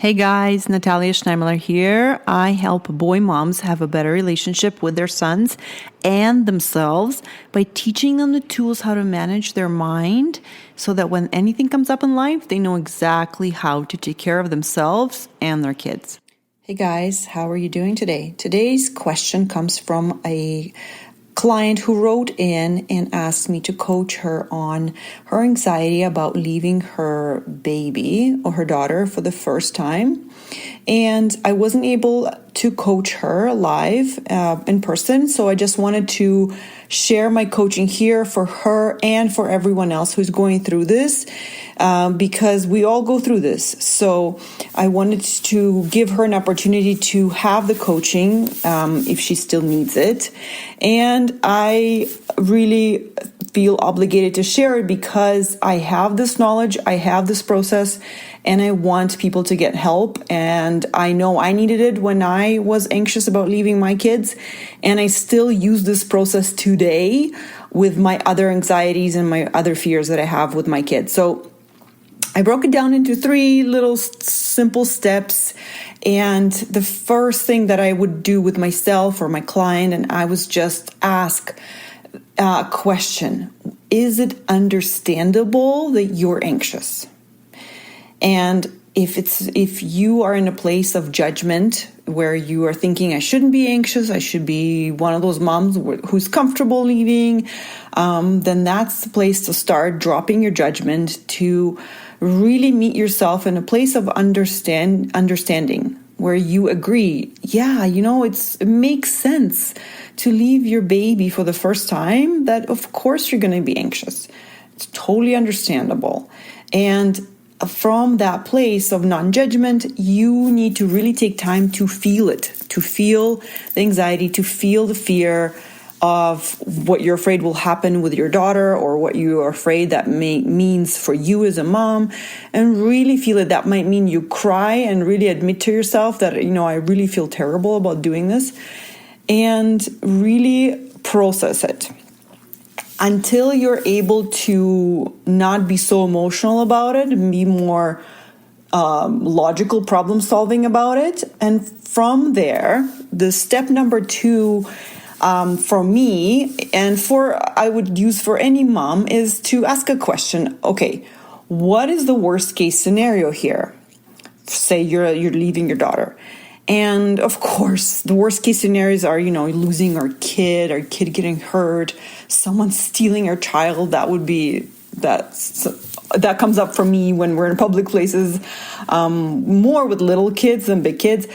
Hey guys, Natalia Schneimler here. I help boy moms have a better relationship with their sons and themselves by teaching them the tools how to manage their mind so that when anything comes up in life, they know exactly how to take care of themselves and their kids. Hey guys, how are you doing today? Today's question comes from a client who wrote in and asked me to coach her on her anxiety about leaving her baby or her daughter for the first time. And I wasn't able to coach her live in person, so I just wanted to share my coaching here for her and for everyone else who's going through this, because we all go through this. So I wanted to give her an opportunity to have the coaching if she still needs it. And I really feel obligated to share it because I have this knowledge, I have this process, and I want people to get help. And I know I needed it when I was anxious about leaving my kids. And I still use this process today with my other anxieties and my other fears that I have with my kids. So I broke it down into 3 little simple steps. And the first thing that I would do with myself or my client, and I was just ask a question: is it understandable that you're anxious? And if you are in a place of judgment where you are thinking, I shouldn't be anxious, I should be one of those moms who's comfortable leaving, then that's the place to start dropping your judgment to really meet yourself in a place of understanding where you agree, it makes sense to leave your baby for the first time, that of course you're going to be anxious. It's totally understandable. And from that place of non-judgment, you need to really take time to feel it, to feel the anxiety, to feel the fear of what you're afraid will happen with your daughter or what you are afraid that means for you as a mom, and really feel it. That might mean you cry and really admit to yourself that, I really feel terrible about doing this, and really process it until you're able to not be so emotional about it and be more logical problem solving about it. And from there, the step number 2 for me, and I would use for any mom, is to ask a question. Okay, what is the worst case scenario here? Say you're leaving your daughter. And of course, the worst case scenarios are, losing our kid getting hurt, someone stealing our child. That comes up for me when we're in public places, more with little kids than big kids.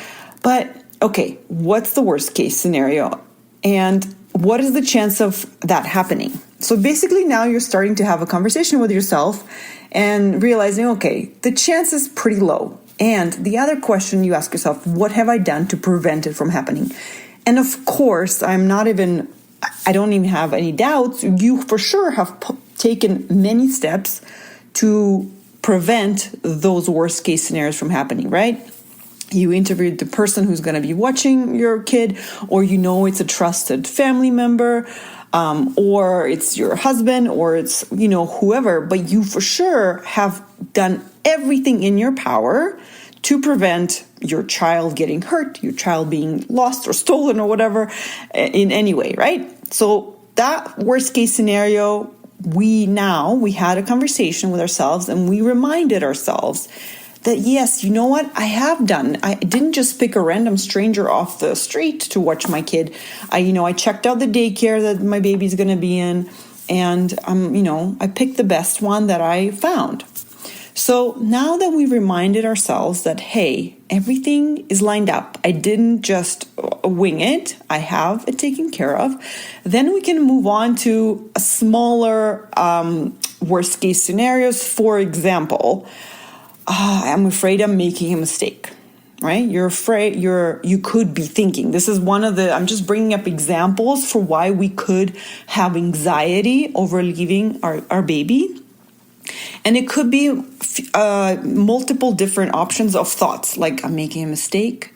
But okay, what's the worst case scenario? And what is the chance of that happening? So basically now you're starting to have a conversation with yourself and realizing, okay, the chance is pretty low. And the other question you ask yourself, what have I done to prevent it from happening? And of course, I don't even have any doubts. You for sure have taken many steps to prevent those worst case scenarios from happening, right? You interviewed the person who's going to be watching your kid, or it's a trusted family member, or it's your husband, or it's, whoever, but you for sure have done everything in your power to prevent your child getting hurt, your child being lost or stolen or whatever in any way, right? So that worst case scenario, we had a conversation with ourselves and we reminded ourselves that yes, you know what, I didn't just pick a random stranger off the street to watch my kid. I checked out the daycare that my baby's going to be in, and I picked the best one that I found. So now that we reminded ourselves that, hey, everything is lined up, I didn't just wing it, I have it taken care of, then we can move on to a smaller worst case scenarios. For example, I'm afraid I'm making a mistake, right? You're afraid you could be thinking. This is I'm just bringing up examples for why we could have anxiety over leaving our baby. And it could be multiple different options of thoughts, like I'm making a mistake,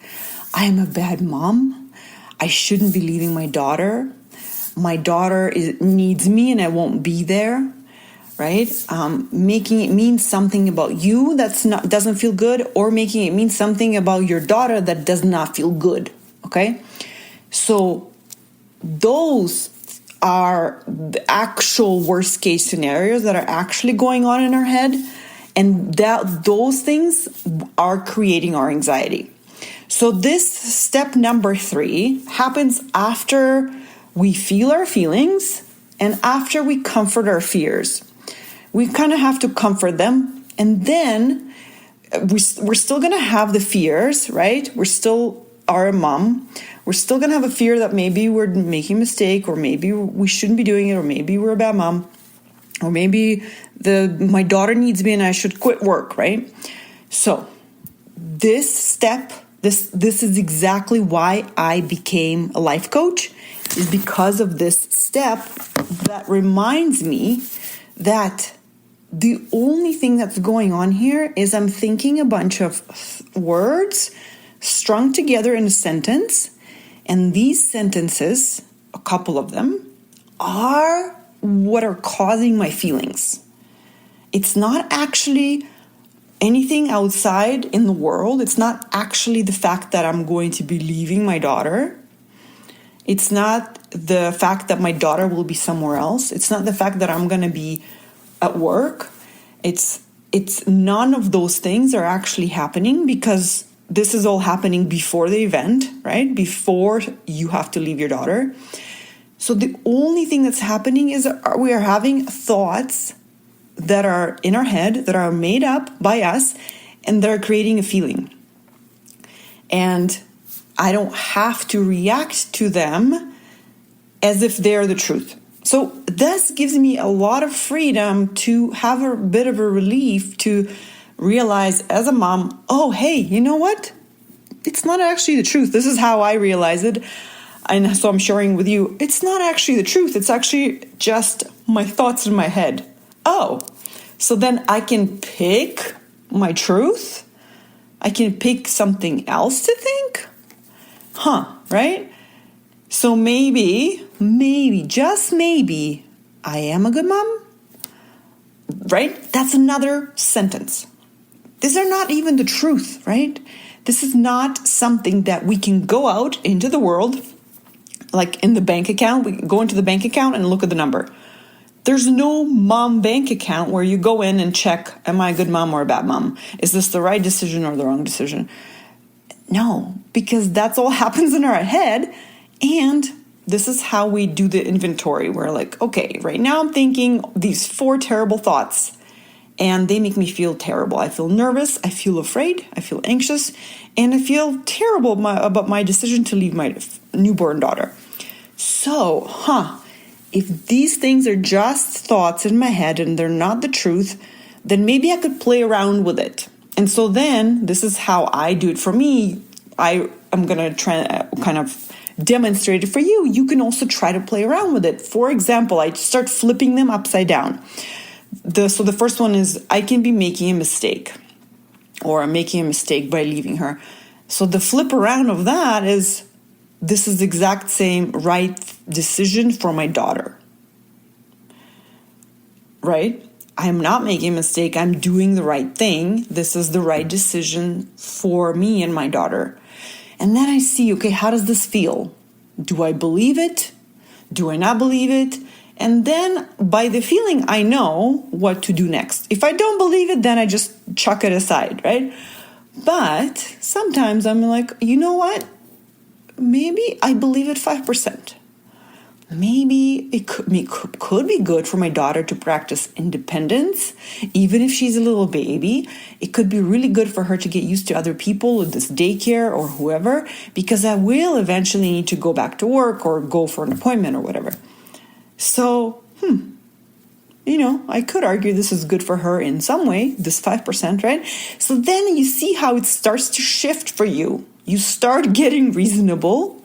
I am a bad mom, I shouldn't be leaving my daughter needs me and I won't be there, right? Making it mean something about you doesn't feel good, or making it mean something about your daughter that does not feel good, okay? So those are the actual worst case scenarios that are actually going on in our head, and that those things are creating our anxiety. So this step number 3 happens after we feel our feelings and after we comfort our fears. We kind of have to comfort them, and then we're still going to have the fears, right? We're still are a mom. We're still going to have a fear that maybe we're making a mistake, or maybe we shouldn't be doing it, or maybe we're a bad mom, or maybe my daughter needs me and I should quit work, right? So this step, this is exactly why I became a life coach, is because of this step that reminds me that the only thing that's going on here is I'm thinking a bunch of words strung together in a sentence. And these sentences, a couple of them, are what are causing my feelings. It's not actually anything outside in the world. It's not actually the fact that I'm going to be leaving my daughter. It's not the fact that my daughter will be somewhere else. It's not the fact that I'm going to be at work. It's none of those things are actually happening, because this is all happening before the event, right? Before you have to leave your daughter. So the only thing that's happening is we are having thoughts that are in our head, that are made up by us, and they're creating a feeling. And I don't have to react to them as if they're the truth. So this gives me a lot of freedom to have a bit of a relief to realize as a mom, oh, hey, you know what? It's not actually the truth. This is how I realize it. And so I'm sharing with you, it's not actually the truth. It's actually just my thoughts in my head. Oh, so then I can pick my truth. I can pick something else to think. Right? So maybe, just maybe, I am a good mom. Right? That's another sentence. These are not even the truth, right? This is not something that we can go out into the world, like in the bank account. We go into the bank account and look at the number. There's no mom bank account where you go in and check, am I a good mom or a bad mom? Is this the right decision or the wrong decision? No, because that's all happens in our head. And this is how we do the inventory. We're like, okay, right now I'm thinking these 4 terrible thoughts, and they make me feel terrible. I feel nervous, I feel afraid, I feel anxious, and I feel terrible about my decision to leave my newborn daughter. So, if these things are just thoughts in my head and they're not the truth, then maybe I could play around with it. And so then, this is how I do it for me. I'm going to try kind of demonstrate it for you. You can also try to play around with it. For example, I start flipping them upside down. So the first one is, I can be making a mistake, or I'm making a mistake by leaving her. So the flip around of that is, this is the exact same right decision for my daughter. Right? I'm not making a mistake. I'm doing the right thing. This is the right decision for me and my daughter. And then I see, okay, how does this feel? Do I believe it? Do I not believe it? And then by the feeling, I know what to do next. If I don't believe it, then I just chuck it aside, right? But sometimes I'm like, you know what? Maybe I believe it 5%. Maybe it could be good for my daughter to practice independence, even if she's a little baby. It could be really good for her to get used to other people at this daycare or whoever, because I will eventually need to go back to work or go for an appointment or whatever. So, I could argue this is good for her in some way, this 5%, right? So then you see how it starts to shift for you. You start getting reasonable.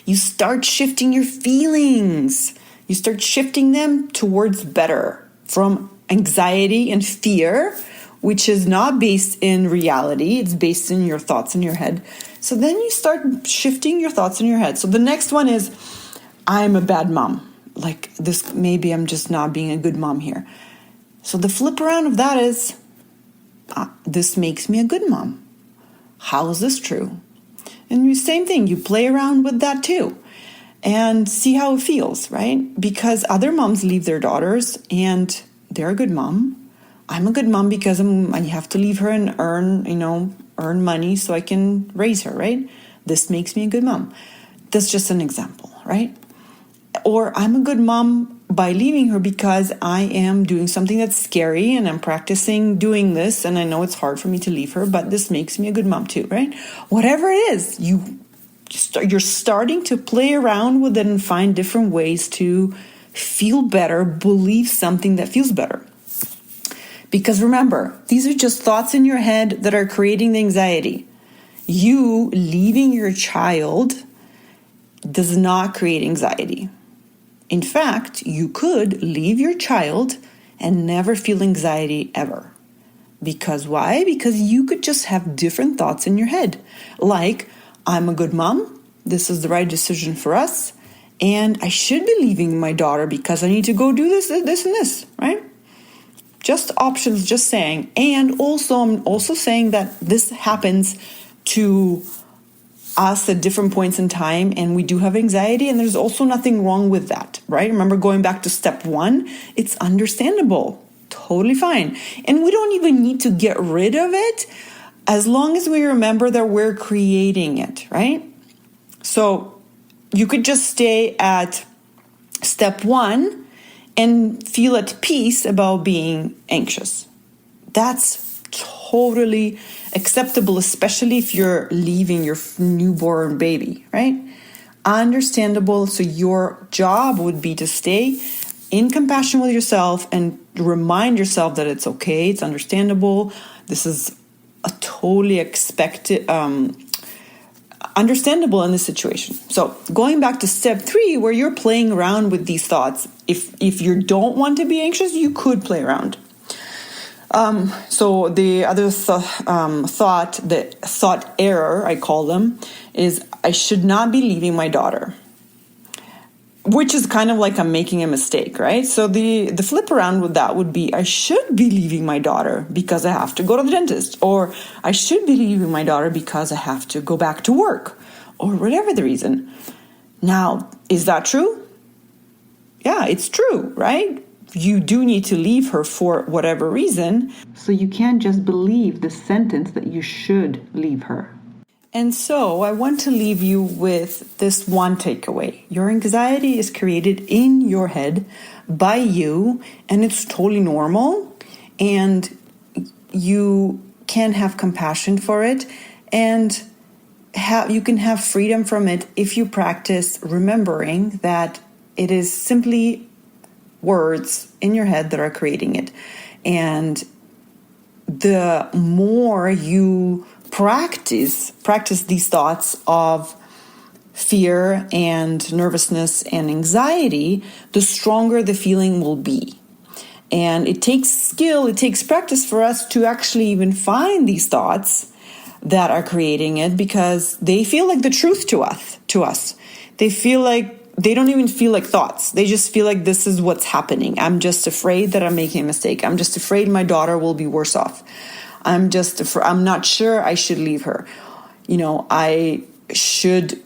You start shifting your feelings. You start shifting them towards better, from anxiety and fear, which is not based in reality. It's based in your thoughts in your head. So then you start shifting your thoughts in your head. So the next one is, I'm a bad mom. Like this, maybe I'm just not being a good mom here. So the flip around of that is, this makes me a good mom. How is this true? And the same thing, you play around with that too and see how it feels, right? Because other moms leave their daughters and they're a good mom. I'm a good mom because I have to leave her and earn money so I can raise her, right? This makes me a good mom. That's just an example, right? Or I'm a good mom by leaving her because I am doing something that's scary and I'm practicing doing this and I know it's hard for me to leave her, but this makes me a good mom too, right? Whatever it is, you're starting to play around with it and find different ways to feel better, believe something that feels better. Because remember, these are just thoughts in your head that are creating the anxiety. You leaving your child does not create anxiety. In fact, you could leave your child and never feel anxiety ever. Because why? Because you could just have different thoughts in your head. Like, I'm a good mom, this is the right decision for us, and I should be leaving my daughter because I need to go do this, and this, right? Just options, just saying. And also, I'm also saying that this happens to us at different points in time, and we do have anxiety, and there's also nothing wrong with that, right? Remember, going back to step 1, it's understandable, totally fine. And we don't even need to get rid of it as long as we remember that we're creating it, right? So you could just stay at step 1 and feel at peace about being anxious. That's totally acceptable, especially if you're leaving your newborn baby, right? Understandable. So your job would be to stay in compassion with yourself and remind yourself that it's okay, it's understandable. This is a totally understandable in this situation. So going back to step 3, where you're playing around with these thoughts, if you don't want to be anxious, you could play around. So the other thought error, I call them, is I should not be leaving my daughter, which is kind of like I'm making a mistake, right? So the flip around with that would be I should be leaving my daughter because I have to go to the dentist, or I should be leaving my daughter because I have to go back to work, or whatever the reason. Now, is that true? Yeah, it's true, right? You do need to leave her for whatever reason. So you can't just believe the sentence that you should leave her. And so I want to leave you with this one takeaway. Your anxiety is created in your head by you, and it's totally normal. And you can have compassion for it, and you can have freedom from it if you practice remembering that it is simply words in your head that are creating it. And the more you practice these thoughts of fear and nervousness and anxiety, the stronger the feeling will be. And it takes skill, it takes practice for us to actually even find these thoughts that are creating it, because they feel like the truth to us. They don't even feel like thoughts. They just feel like this is what's happening. I'm just afraid that I'm making a mistake. I'm just afraid my daughter will be worse off. I'm not sure I should leave her. Maybe I should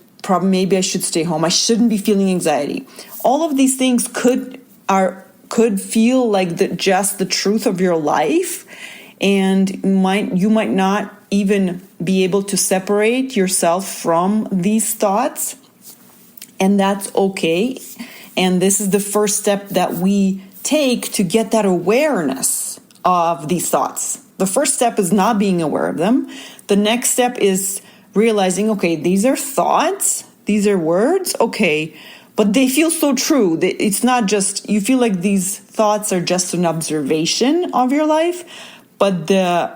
stay home. I shouldn't be feeling anxiety. All of these things could feel like just the truth of your life, and you might not even be able to separate yourself from these thoughts. And that's okay. And this is the first step that we take to get that awareness of these thoughts. The first step is not being aware of them. The next step is realizing, okay, these are thoughts, these are words, okay, but they feel so true. It's not just, you feel like these thoughts are just an observation of your life, but the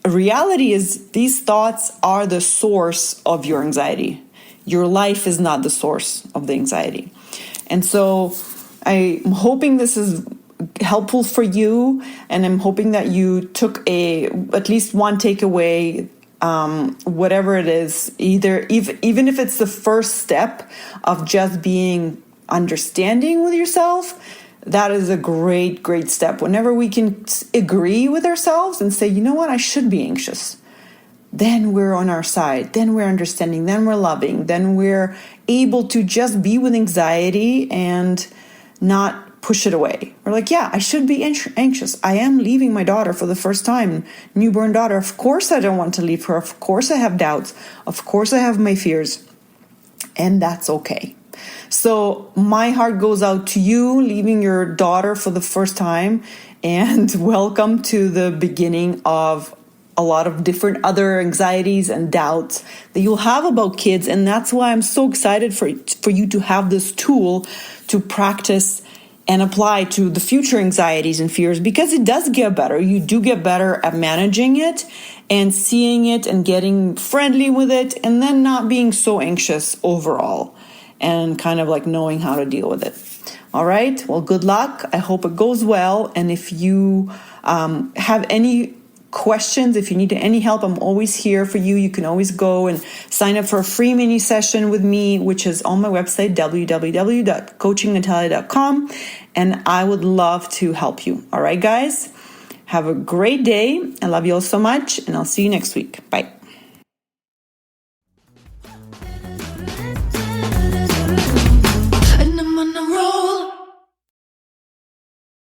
reality is these thoughts are the source of your anxiety. Your life is not the source of the anxiety. And so I'm hoping this is helpful for you, and I'm hoping that you took at least one takeaway, whatever it is, even if it's the first step of just being understanding with yourself, that is a great, great step. Whenever we can agree with ourselves and say, you know what, I should be anxious, then we're on our side, then we're understanding, then we're loving, then we're able to just be with anxiety and not push it away. We're like, yeah, I should be anxious. I am leaving my daughter for the first time, newborn daughter. Of course I don't want to leave her. Of course I have doubts. Of course I have my fears. And that's okay. So my heart goes out to you leaving your daughter for the first time, and welcome to the beginning of a lot of different other anxieties and doubts that you'll have about kids. And that's why I'm so excited for you to have this tool to practice and apply to the future anxieties and fears, because it does get better. You do get better at managing it and seeing it and getting friendly with it, and then not being so anxious overall and kind of like knowing how to deal with it. All right. Well, good luck. I hope it goes well. And if you have any questions, if you need any help, I'm always here for you. You can always go and sign up for a free mini session with me, which is on my website, www.coachingnatalia.com. And I would love to help you. All right, guys, have a great day. I love you all so much, and I'll see you next week. Bye.